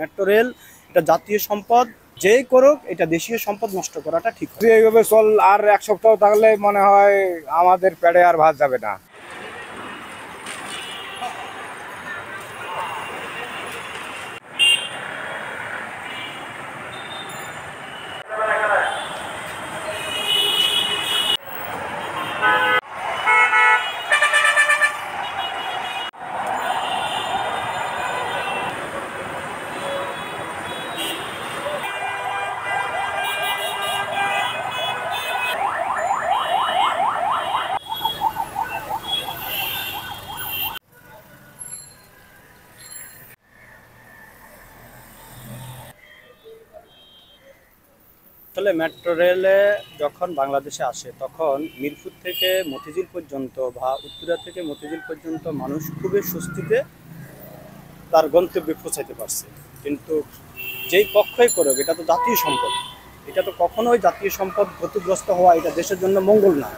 Metro rail এটা জাতীয় সম্পদ, যেই করুক এটা দেশীয় সম্পদ নষ্ট করাটা ঠিক হবে। এইভাবে চল আর এক সপ্তাহ থাকলে মনে হয় আমাদের পেটে আর ভাত যাবে না। আসলে মেট্রো রেলে যখন বাংলাদেশে আসে তখন মিরপুর থেকে মতিঝিল পর্যন্ত বা উত্তরা থেকে মতিঝিল পর্যন্ত মানুষ খুবই স্বস্তিতে তার গন্তব্যে পৌঁছাইতে পারছে। কিন্তু যেই পক্ষই করুক এটা তো জাতীয় সম্পদ, এটা তো কখনোই জাতীয় সম্পদ ক্ষতিগ্রস্ত হওয়া এটা দেশের জন্য মঙ্গল না।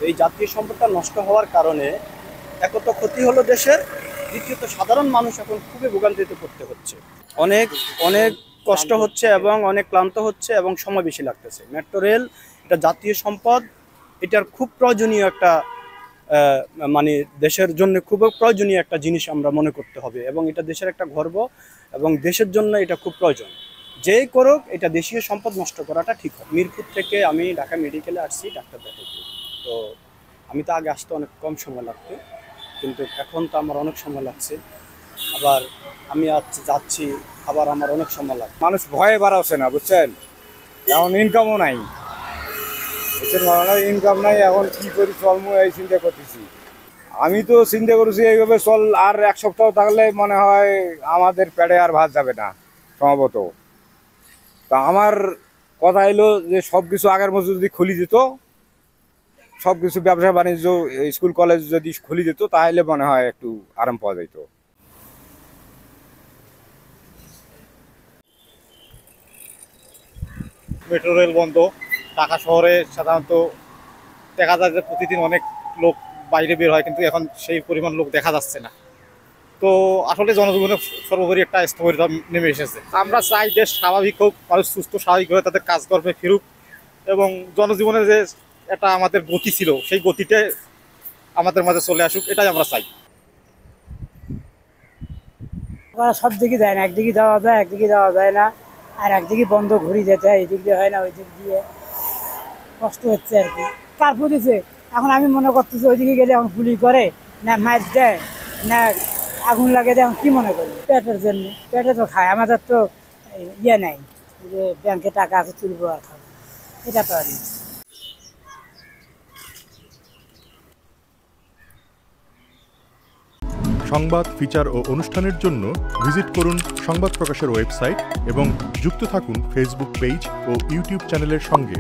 এই জাতীয় সম্পদটা নষ্ট হওয়ার কারণে এক তো ক্ষতি হলো দেশের, দ্বিতীয়ত সাধারণ মানুষ এখন খুবই ভোগান্তিতে পড়তে হচ্ছে, অনেক অনেক কষ্ট হচ্ছে এবং অনেক ক্লান্ত হচ্ছে এবং সময় বেশি লাগতেছে। মেট্রো রেল এটা জাতীয় সম্পদ, এটার খুব প্রয়োজনীয় একটা মানে দেশের জন্য খুব প্রয়োজনীয় একটা জিনিস আমরা মনে করতে হবে এবং এটা দেশের একটা গর্ব এবং দেশের জন্য এটা খুব প্রয়োজন। যেই করুক এটা দেশীয় সম্পদ নষ্ট করাটা ঠিক হয়। মিরপুর থেকে আমি ঢাকা মেডিকেলে আসছি ডাক্তার দেখাইতে, তো আমি তো আগে আসতে অনেক কম সময় লাগতো, কিন্তু এখন তো আমার অনেক সময় লাগছে। আবার আমি যাচ্ছি আবার আমার অনেক সময় লাগছে। মানুষ ভয়ে বাড়াচ্ছে না, বুঝছেন? এখন ইনকামও নাই, বুঝছেন? ইনকাম নাই, এখন কি করি চলমু এই চিন্তা করতেছি। আমি তো চিন্তা করেছি এইভাবে চল আর এক সপ্তাহ থাকলে মনে হয় আমাদের পেটে আর ভাত যাবে না সম্ভবত। তা আমার কথা হলো যে সব কিছু আগের মতো যদি খুলি দিত, সব কিছু ব্যবসা বাণিজ্য স্কুল কলেজ যদি খুলি দিত তাহলে মনে হয় একটু আরাম পাওয়া যেত। মেট্রো রেল বন্ধ, ঢাকা শহরে সাধারণত দেখা যায় যে প্রতিদিন অনেক লোক বাইরে বের হয়, কিন্তু এখন সেই পরিমাণ লোক দেখা যাচ্ছে না। তো আসলে জনজীবনে সর্বোপরি একটা স্থবিরতা নেমে এসেছে। আমরা চাই দেশ স্বাভাবিক হোক, মানুষ সুস্থ স্বাভাবিকভাবে তাদের কাজকর্মে ফিরুক এবং জনজীবনে যে একটা আমাদের গতি ছিল সেই গতিটা আমাদের মাঝে চলে আসুক, এটাই আমরা চাই। সব দিকে যায় না, একদিকে যাওয়া যায় একদিকে যাওয়া যায় না, আর একদিকে বন্ধ ঘুরি যেতে হয়, এদিক দিয়ে হয় না ওই দিক দিয়ে কষ্ট হচ্ছে আর কি। কার্ফু দিছে, এখন আমি মনে করতেছি ওইদিকে গেলে এখন গুলি করে না মাছ দেয় না আগুন লাগে দেয়, এখন কি মনে করি পেটের জন্য। পেটে তো খায়, আমাদের তো ইয়ে নাই যে ব্যাংকে টাকা আছে তুলবো আর খাবো, এটা তো আর সংবাদ, ফিচার ও অনুষ্ঠানের জন্য ভিজিট করুন সংবাদ প্রকাশের ওয়েবসাইট এবং যুক্ত থাকুন ফেসবুক পেজ ও ইউটিউব চ্যানেলের সঙ্গে।